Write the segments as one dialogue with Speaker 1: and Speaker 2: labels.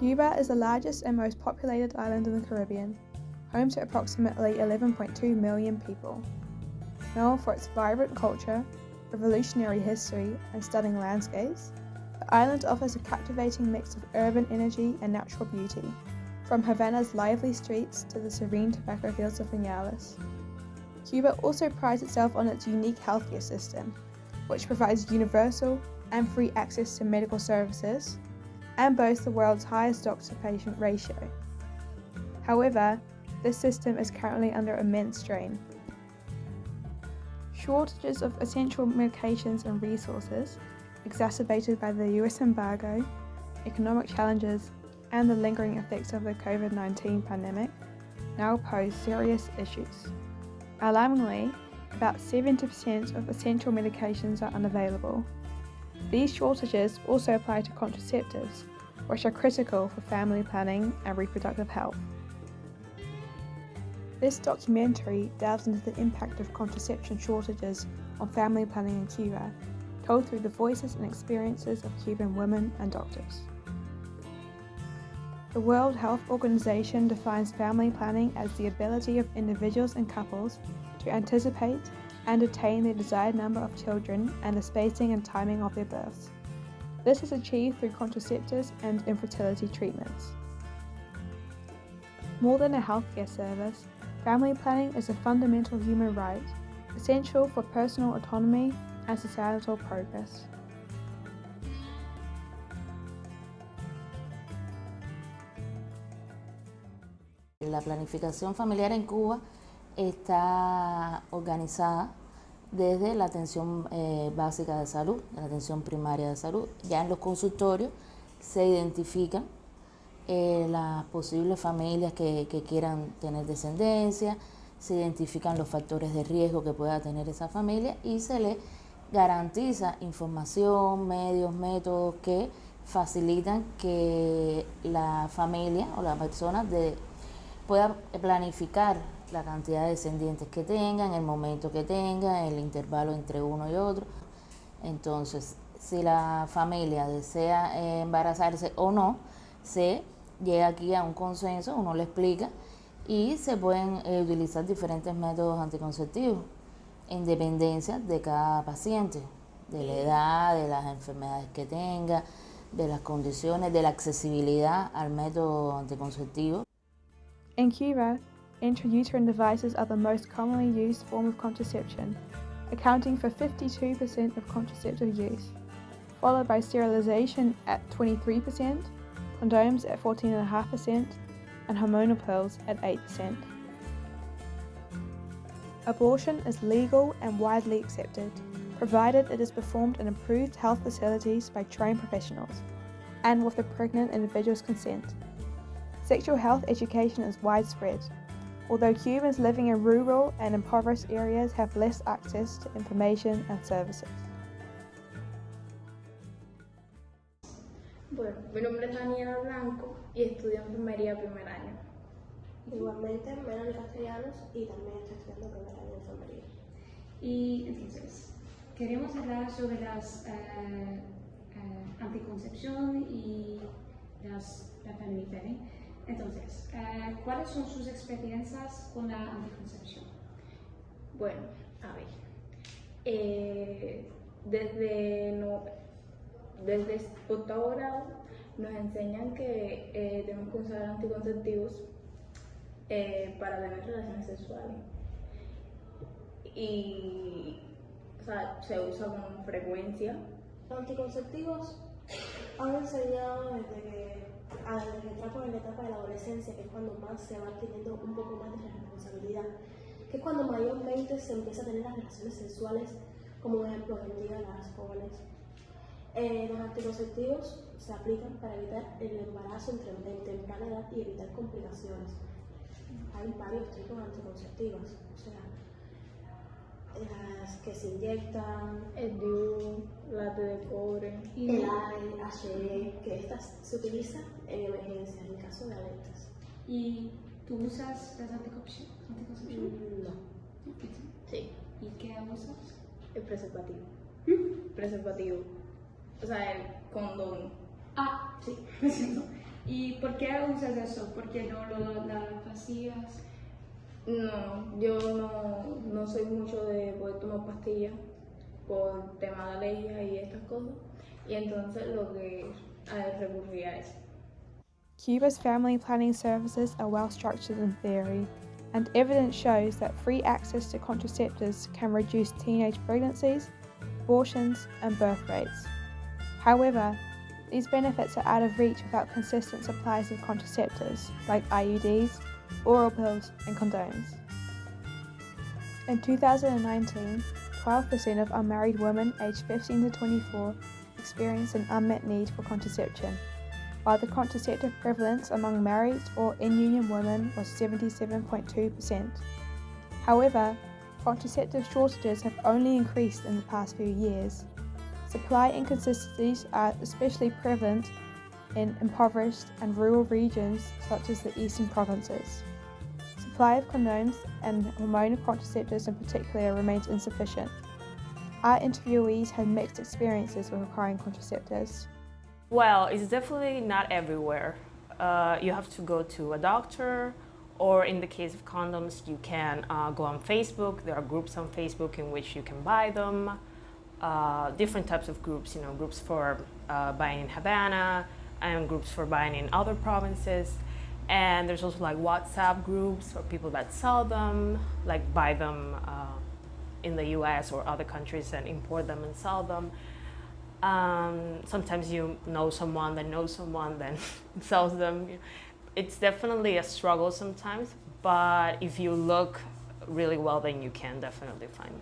Speaker 1: Cuba is the largest and most populated island in the Caribbean, home to approximately 11.2 million people. Known for its vibrant culture, revolutionary history, and stunning landscapes, the island offers a captivating mix of urban energy and natural beauty, from Havana's lively streets to the serene tobacco fields of Vinales. Cuba also prides itself on its unique healthcare system, which provides universal and free access to medical services, and boasts the world's highest doctor-patient ratio. However, this system is currently under immense strain. Shortages of essential medications and resources, exacerbated by the US embargo, economic challenges, and the lingering effects of the COVID-19 pandemic, now pose serious issues. Alarmingly, about 70% of essential medications are unavailable. These shortages also apply to contraceptives, which are critical for family planning and reproductive health. This documentary delves into the impact of contraception shortages on family planning in Cuba, told through the voices and experiences of Cuban women and doctors. The World Health Organization defines family planning as the ability of individuals and couples to anticipate and attain their desired number of children and the spacing and timing of their births. This is achieved through contraceptives and infertility treatments. More than a healthcare service, family planning is a fundamental human right, essential for personal autonomy and societal progress.
Speaker 2: La planificación familiar en Cuba está organizada desde la atención básica de salud, la atención primaria de salud. Ya en los consultorios se identifican las posibles familias que quieran tener descendencia, se identifican los factores de riesgo que pueda tener esa familia y se le garantiza información, medios, métodos que facilitan que la familia o la persona pueda planificar la cantidad de descendientes que tengan, el momento que tengan, el intervalo entre uno y otro. Entonces, si la familia desea embarazarse o no, se llega aquí a un consenso, uno le explica y se pueden utilizar diferentes métodos anticonceptivos en dependencia de cada paciente, de la edad, de las enfermedades que tenga, de las condiciones, de la accesibilidad al método anticonceptivo.
Speaker 1: In Cuba, intrauterine devices are the most commonly used form of contraception, accounting for 52% of contraceptive use, followed by sterilization at 23%, condoms at 14.5%, and hormonal pills at 8%. Abortion is legal and widely accepted, provided it is performed in approved health facilities by trained professionals, and with the pregnant individual's consent. Sexual health education is widespread, although Cubans living in rural and impoverished areas have less access to information and services.
Speaker 3: Bueno, mi nombre es Daniela Blanco y estudio enfermería primer año.
Speaker 4: Igualmente, Melanie Castellanos y también estoy estudiando primer año de enfermería.
Speaker 5: Y entonces, queremos hablar sobre las anticoncepción y la family planning. Entonces, ¿cuáles son sus experiencias con la anticoncepción?
Speaker 3: Bueno, a ver, desde octavo grado nos enseñan que tenemos que usar anticonceptivos para tener relaciones sexuales y se usa con frecuencia.
Speaker 4: Los anticonceptivos han enseñado desde que entramos en la etapa de la adolescencia, que es cuando más se va adquiriendo un poco más de responsabilidad, que es cuando mayormente se empieza a tener las relaciones sexuales, como un ejemplo hoy en día las jóvenes. Los anticonceptivos se aplican para evitar el embarazo en temprana edad y evitar complicaciones. Hay varios tipos de anticonceptivos, o sea, las que se inyectan,
Speaker 3: El DIU, late de cobre,
Speaker 4: el HE, que estas se utilizan en emergencias, en caso de alertas.
Speaker 5: ¿Y tú usas las anticoncepción?
Speaker 4: No.
Speaker 3: Sí.
Speaker 5: ¿Y qué usas?
Speaker 3: El preservativo. Preservativo. O sea, el condón.
Speaker 5: Ah, sí, lo siento. ¿Y por qué usas eso? ¿Por qué no la vacías?
Speaker 3: No, yo no soy mucho de poder tomar pastillas por tema de alergias y estas cosas, y entonces lo que recurrí a eso.
Speaker 1: Cuba's family planning services are well structured in theory, and evidence shows that free access to contraceptives can reduce teenage pregnancies, abortions, and birth rates. However, these benefits are out of reach without consistent supplies of contraceptives like IUDs, oral pills, and condoms. In 2019, 12% of unmarried women aged 15 to 24 experienced an unmet need for contraception, while the contraceptive prevalence among married or in-union women was 77.2%. However, contraceptive shortages have only increased in the past few years. Supply inconsistencies are especially prevalent in impoverished and rural regions such as the eastern provinces. Supply of condoms and hormonal contraceptives in particular remains insufficient. Our interviewees had mixed experiences with acquiring contraceptives.
Speaker 6: Well, it's definitely not everywhere. You have to go to a doctor, or in the case of condoms, you can go on Facebook. There are groups on Facebook in which you can buy them. Different types of groups, groups for buying in Havana and groups for buying in other provinces. And there's also like WhatsApp groups for people that sell them, like buy them in the US or other countries and import them and sell them. Sometimes you know someone that knows someone that sells them. It's definitely a struggle sometimes, but if you look really well, then you can definitely find them.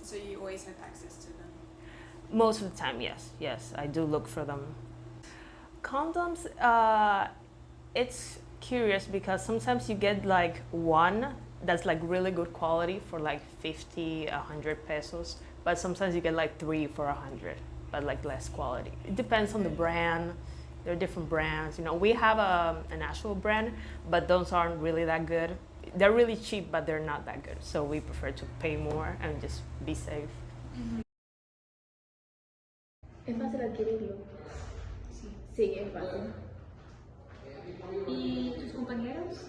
Speaker 7: So you always have access to them?
Speaker 6: Most of the time, yes, I do look for them. Condoms, it's curious because sometimes you get like one that's like really good quality for like 50, 100 pesos, but sometimes you get like 3 for 100, but like less quality. It depends on the brand. There are different brands. We have a national brand, but those aren't really that good. They're really cheap, but they're not that good. So we prefer to pay more and just be safe.
Speaker 3: ¿Es fácil adquirirlo? Sí, es fácil.
Speaker 5: ¿Y tus compañeros?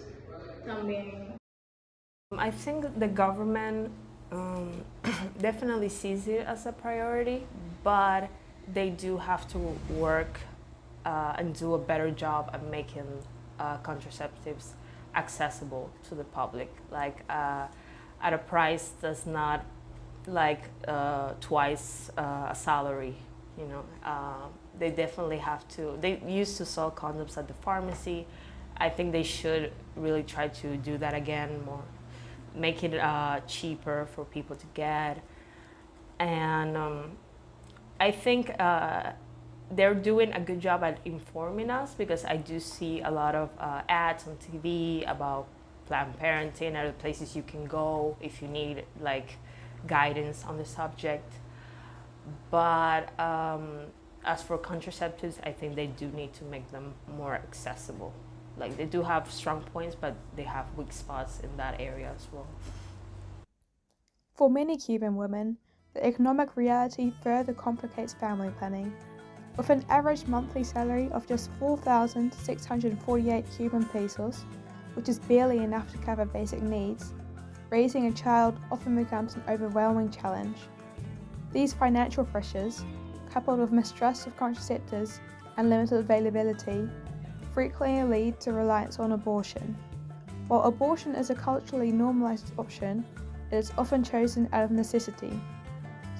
Speaker 3: También.
Speaker 6: I think the government definitely sees it as a priority, but they do have to work and do a better job at making contraceptives accessible to the public, like at a price that's not like twice a salary. They definitely have to. They used to sell condoms at the pharmacy. I think they should really try to do that again, more, make it cheaper for people to get. And I think they're doing a good job at informing us, because I do see a lot of ads on TV about Planned Parenthood and other places you can go if you need like guidance on the subject. But as for contraceptives, I think they do need to make them more accessible. Like, they do have strong points, but they have weak spots in that area as well.
Speaker 1: For many Cuban women, the economic reality further complicates family planning. With an average monthly salary of just 4,648 Cuban pesos, which is barely enough to cover basic needs, raising a child often becomes an overwhelming challenge. These financial pressures, coupled with mistrust of contraceptives and limited availability, frequently lead to reliance on abortion. While abortion is a culturally normalized option, it is often chosen out of necessity.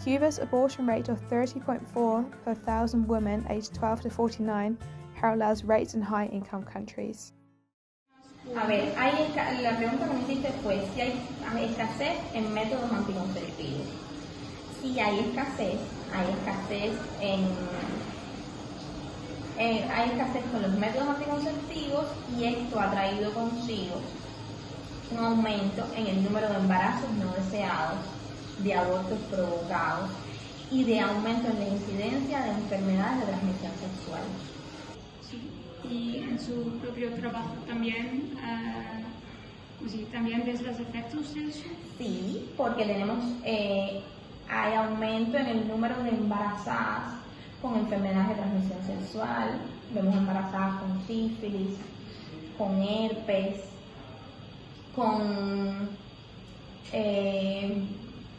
Speaker 1: Cuba's abortion rate of 30.4 per 1,000 women aged 12 to 49 parallels rates in high-income countries.
Speaker 8: A ver, la pregunta que me hiciste fue si hay escasez en métodos anticonceptivos. Si hay escasez con los métodos anticonceptivos, y esto ha traído consigo un aumento en el número de embarazos no deseados, de abortos provocados y de aumento en la incidencia de enfermedades de transmisión sexual.
Speaker 5: Sí, y en su propio trabajo también, ¿también ves los efectos de eso?
Speaker 8: Sí, porque hay aumento en el número de embarazadas con enfermedades de transmisión sexual, Vemos embarazadas con sífilis, con herpes, con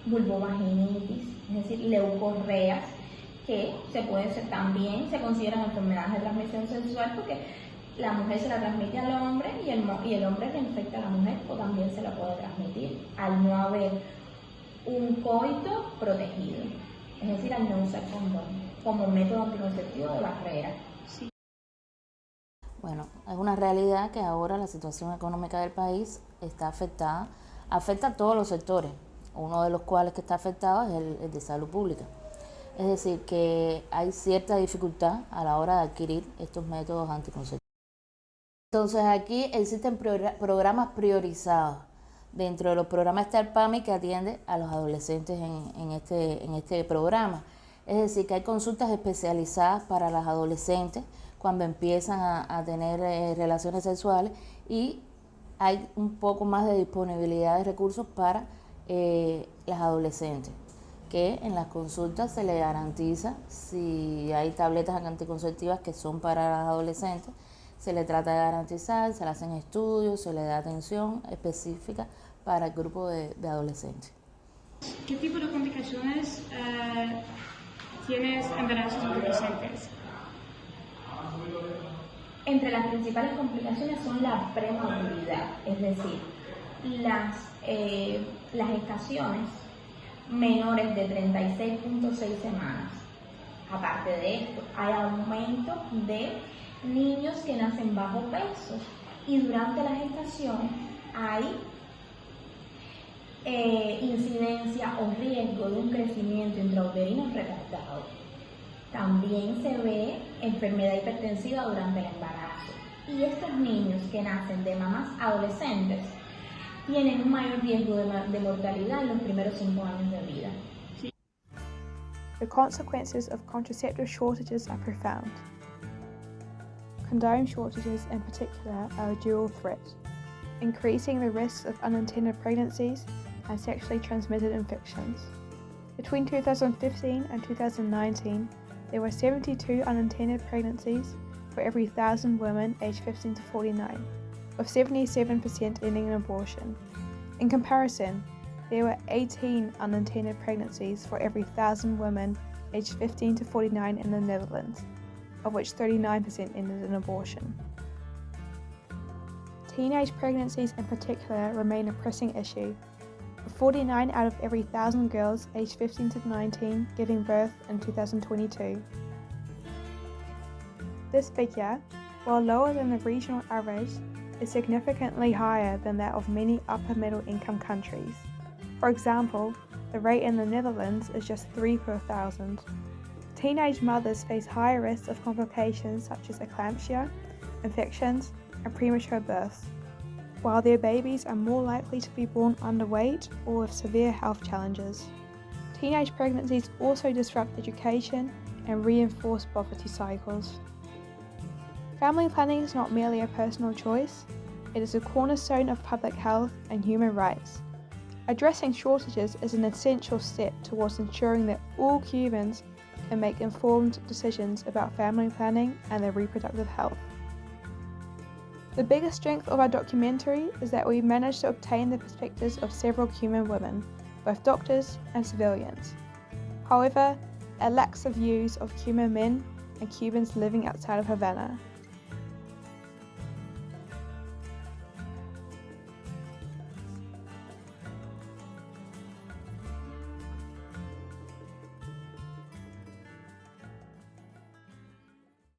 Speaker 8: vulvovaginitis, es decir, leucorreas, que también se consideran enfermedades de transmisión sexual porque la mujer se la transmite al hombre y el hombre le infecta a la mujer o también se la puede transmitir al no haber un coito protegido, es decir, al no usar condón como método anticonceptivo de barrera.
Speaker 2: Bueno, es una realidad que ahora la situación económica del país está afecta a todos los sectores, uno de los cuales que está afectado es el de salud pública. Es decir, que hay cierta dificultad a la hora de adquirir estos métodos anticonceptivos. Entonces aquí existen programas priorizados. Dentro de los programas está el PAMI, que atiende a los adolescentes en este programa. Es decir, que hay consultas especializadas para las adolescentes cuando empiezan a tener relaciones sexuales, y hay un poco más de disponibilidad de recursos para las adolescentes, que en las consultas se le garantiza, si hay tabletas anticonceptivas que son para las adolescentes, se le trata de garantizar, se le hacen estudios, se le da atención específica para el grupo de adolescentes.
Speaker 5: ¿Qué tipo de complicaciones tienes embarazos adolescentes?
Speaker 8: Entre las principales complicaciones son la prematuridad, es decir, las gestaciones menores de 36.6 semanas. Aparte de esto, hay aumento de niños que nacen bajo peso y durante la gestación hay incidencia o riesgo de un crecimiento intrauterino retardado. También se ve enfermedad hipertensiva durante el embarazo. Y estos niños que nacen de mamás adolescentes tienen un mayor riesgo de mortalidad en los primeros 5 años de vida.
Speaker 1: The consequences of contraceptive shortages are profound. Condom shortages in particular are a dual threat, increasing the risks of unintended pregnancies and sexually transmitted infections. Between 2015 and 2019, there were 72 unintended pregnancies for every 1,000 women aged 15 to 49, with 77% ending in abortion. In comparison, there were 18 unintended pregnancies for every 1,000 women aged 15 to 49 in the Netherlands, of which 39% ended in abortion. Teenage pregnancies in particular remain a pressing issue, with 49 out of every 1,000 girls aged 15 to 19 giving birth in 2022. This figure, while lower than the regional average, is significantly higher than that of many upper middle income countries. For example, the rate in the Netherlands is just 3 per 1,000. Teenage mothers face higher risks of complications such as eclampsia, infections, and premature births, while their babies are more likely to be born underweight or with severe health challenges. Teenage pregnancies also disrupt education and reinforce poverty cycles. Family planning is not merely a personal choice, it is a cornerstone of public health and human rights. Addressing shortages is an essential step towards ensuring that all Cubans can make informed decisions about family planning and their reproductive health. The biggest strength of our documentary is that we managed to obtain the perspectives of several Cuban women, both doctors and civilians. However, it lacks the views of Cuban men and Cubans living outside of Havana.